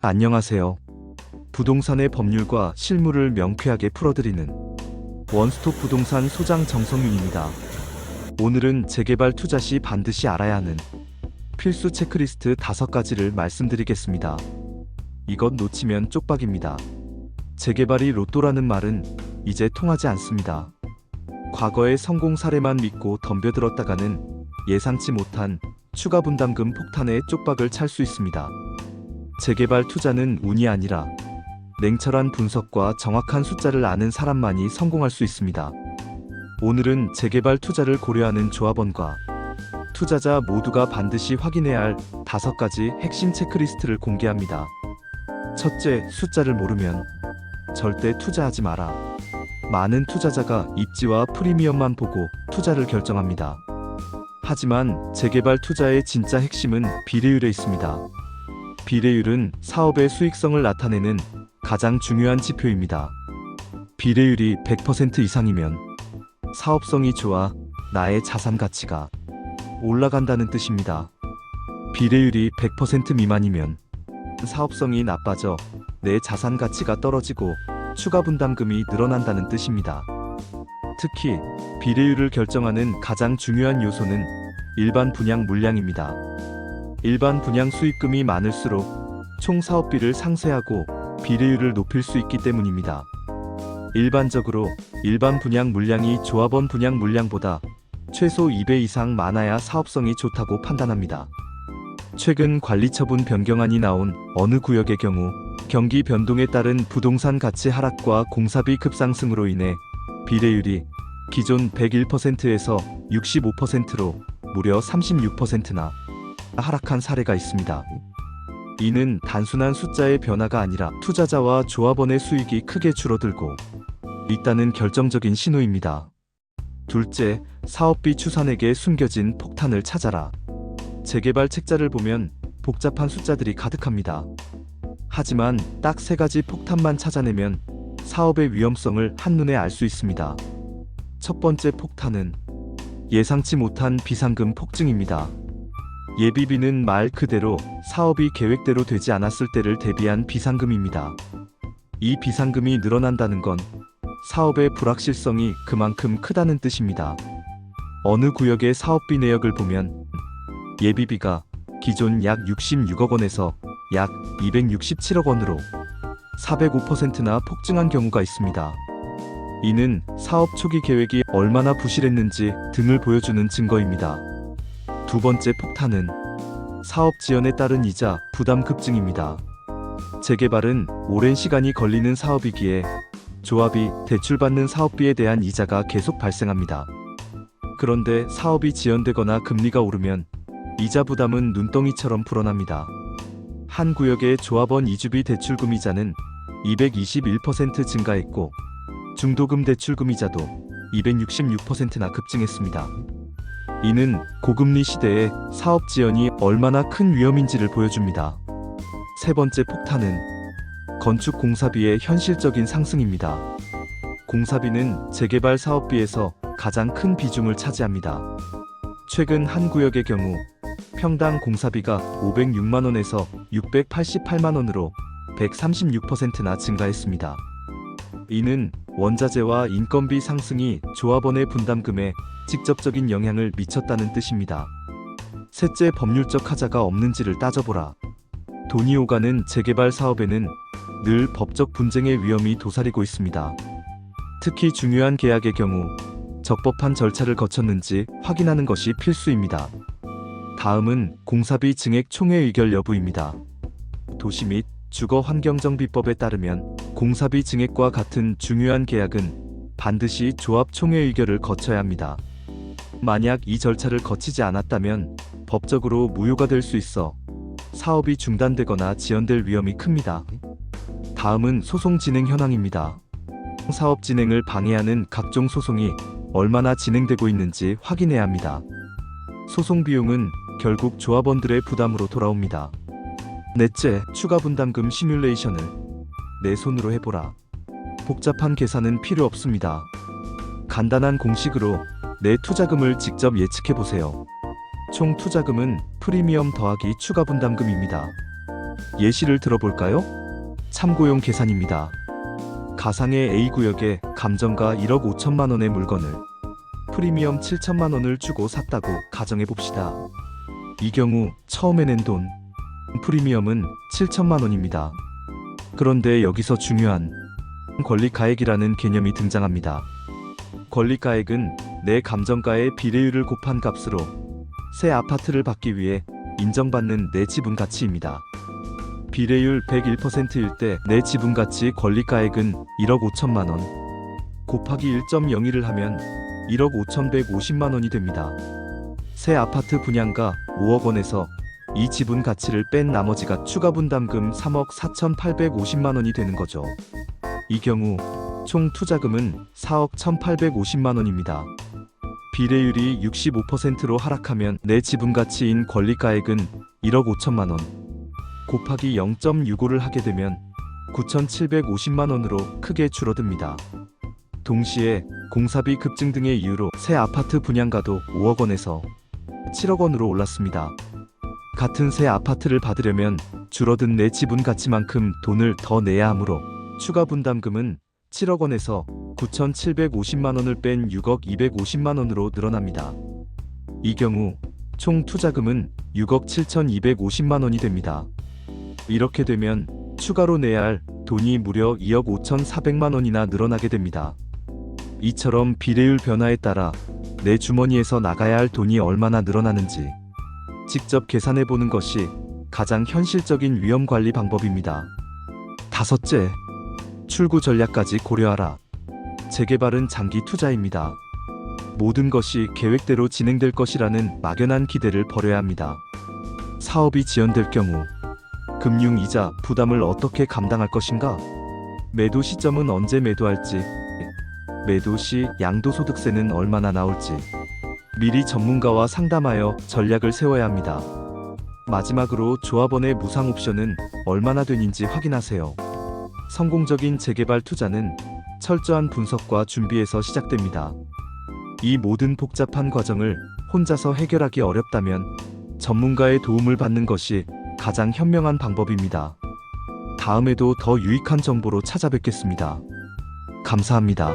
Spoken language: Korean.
안녕하세요. 부동산의 법률과 실무를 명쾌하게 풀어드리는 원스톱 부동산 소장 정성윤입니다. 오늘은 재개발 투자 시 반드시 알아야 하는 필수 체크리스트 5가지를 말씀드리겠습니다. 이것 놓치면 쪽박입니다. 재개발이 로또라는 말은 이제 통하지 않습니다. 과거의 성공 사례만 믿고 덤벼들었다가는 예상치 못한 추가 분담금 폭탄에 쪽박을 찰 수 있습니다. 재개발 투자는 운이 아니라 냉철한 분석과 정확한 숫자를 아는 사람만이 성공할 수 있습니다. 오늘은 재개발 투자를 고려하는 조합원과 투자자 모두가 반드시 확인해야 할 5가지 핵심 체크리스트를 공개합니다. 첫째, 숫자를 모르면 절대 투자하지 마라. 많은 투자자가 입지와 프리미엄만 보고 투자를 결정합니다. 하지만 재개발 투자의 진짜 핵심은 비례율에 있습니다. 비례율은 사업의 수익성을 나타내는 가장 중요한 지표입니다. 비례율이 100% 이상이면 사업성이 좋아 나의 자산 가치가 올라간다는 뜻입니다. 비례율이 100% 미만이면 사업성이 나빠져 내 자산 가치가 떨어지고 추가 분담금이 늘어난다는 뜻입니다. 특히 비례율을 결정하는 가장 중요한 요소는 일반 분양 물량입니다. 일반 분양 수익금이 많을수록 총 사업비를 상쇄하고 비례율을 높일 수 있기 때문입니다. 일반적으로 일반 분양 물량이 조합원 분양 물량보다 최소 2배 이상 많아야 사업성이 좋다고 판단합니다. 최근 관리처분 변경안이 나온 어느 구역의 경우 경기 변동에 따른 부동산 가치 하락과 공사비 급상승으로 인해 비례율이 기존 101%에서 65%로 무려 36%나 하락한 사례가 있습니다. 이는 단순한 숫자의 변화가 아니라 투자자와 조합원의 수익이 크게 줄어들고 있다는 결정적인 신호입니다. 둘째, 사업비 추산액에 숨겨진 폭탄을 찾아라. 재개발 책자를 보면 복잡한 숫자들이 가득합니다. 하지만 딱 3가지 폭탄만 찾아내면 사업의 위험성을 한눈에 알 수 있습니다. 첫 번째 폭탄은 예상치 못한 비상금 폭증입니다. 예비비는 말 그대로 사업이 계획대로 되지 않았을 때를 대비한 비상금입니다. 이 비상금이 늘어난다는 건 사업의 불확실성이 그만큼 크다는 뜻입니다. 어느 구역의 사업비 내역을 보면 예비비가 기존 약 66억 원에서 약 267억 원으로 405%나 폭증한 경우가 있습니다. 이는 사업 초기 계획이 얼마나 부실했는지 등을 보여주는 증거입니다. 두 번째 폭탄은 사업 지연에 따른 이자 부담 급증입니다. 재개발은 오랜 시간이 걸리는 사업이기에 조합이 대출받는 사업비에 대한 이자가 계속 발생합니다. 그런데 사업이 지연되거나 금리가 오르면 이자 부담은 눈덩이처럼 불어납니다. 한 구역의 조합원 이주비 대출금 이자는 221% 증가했고 중도금 대출금 이자도 266%나 급증했습니다. 이는 고금리 시대에 사업 지연이 얼마나 큰 위험인지를 보여줍니다. 세 번째 폭탄은 건축 공사비의 현실적인 상승입니다. 공사비는 재개발 사업비에서 가장 큰 비중을 차지합니다. 최근 한 구역의 경우 평당 공사비가 506만 원에서 688만 원으로 136%나 증가했습니다. 이는 원자재와 인건비 상승이 조합원의 분담금에 직접적인 영향을 미쳤다는 뜻입니다. 셋째, 법률적 하자가 없는지를 따져보라. 돈이 오가는 재개발 사업에는 늘 법적 분쟁의 위험이 도사리고 있습니다. 특히 중요한 계약의 경우 적법한 절차를 거쳤는지 확인하는 것이 필수입니다. 다음은 공사비 증액 총회 의결 여부입니다. 도시 및 주거환경정비법에 따르면 공사비 증액과 같은 중요한 계약은 반드시 조합 총회 의결을 거쳐야 합니다. 만약 이 절차를 거치지 않았다면 법적으로 무효가 될 수 있어 사업이 중단되거나 지연될 위험이 큽니다. 다음은 소송 진행 현황입니다. 사업 진행을 방해하는 각종 소송이 얼마나 진행되고 있는지 확인해야 합니다. 소송 비용은 결국 조합원들의 부담으로 돌아옵니다. 넷째, 추가 분담금 시뮬레이션을 내 손으로 해보라. 복잡한 계산은 필요 없습니다. 간단한 공식으로 내 투자금을 직접 예측해보세요. 총 투자금은 프리미엄 더하기 추가 분담금입니다. 예시를 들어볼까요? 참고용 계산입니다. 가상의 A구역에 감정가 1억 5천만 원의 물건을 프리미엄 7천만 원을 주고 샀다고 가정해봅시다. 이 경우 처음에 낸 돈, 프리미엄은 7천만 원입니다. 그런데 여기서 중요한 권리가액이라는 개념이 등장합니다. 권리가액은 내 감정가의 비례율을 곱한 값으로 새 아파트를 받기 위해 인정받는 내 지분가치입니다. 비례율 101%일 때 내 지분가치 권리가액은 1억 5천만 원 곱하기 1.01을 하면 1억 5,150만 원이 됩니다. 새 아파트 분양가 5억 원에서 이 지분 가치를 뺀 나머지가 추가 분담금 3억 4,850만 원이 되는 거죠. 이 경우 총 투자금은 4억 1,850만 원입니다. 비례율이 65%로 하락하면 내 지분 가치인 권리가액은 1억 5천만 원 곱하기 0.65를 하게 되면 9,750만 원으로 크게 줄어듭니다. 동시에 공사비 급증 등의 이유로 새 아파트 분양가도 5억 원에서 7억 원으로 올랐습니다. 같은 새 아파트를 받으려면 줄어든 내 지분 가치만큼 돈을 더 내야 하므로 추가 분담금은 7억 원에서 9,750만 원을 뺀 6억 250만 원으로 늘어납니다. 이 경우 총 투자금은 6억 7,250만 원이 됩니다. 이렇게 되면 추가로 내야 할 돈이 무려 2억 5,400만 원이나 늘어나게 됩니다. 이처럼 비례율 변화에 따라 내 주머니에서 나가야 할 돈이 얼마나 늘어나는지 직접 계산해 보는 것이 가장 현실적인 위험 관리 방법입니다. 다섯째, 출구 전략까지 고려하라. 재개발은 장기 투자입니다. 모든 것이 계획대로 진행될 것이라는 막연한 기대를 버려야 합니다. 사업이 지연될 경우 금융 이자 부담을 어떻게 감당할 것인가? 매도 시점은 언제 매도할지, 매도 시 양도소득세는 얼마나 나올지 미리 전문가와 상담하여 전략을 세워야 합니다. 마지막으로 조합원의 무상 옵션은 얼마나 되는지 확인하세요. 성공적인 재개발 투자는 철저한 분석과 준비에서 시작됩니다. 이 모든 복잡한 과정을 혼자서 해결하기 어렵다면 전문가의 도움을 받는 것이 가장 현명한 방법입니다. 다음에도 더 유익한 정보로 찾아뵙겠습니다. 감사합니다.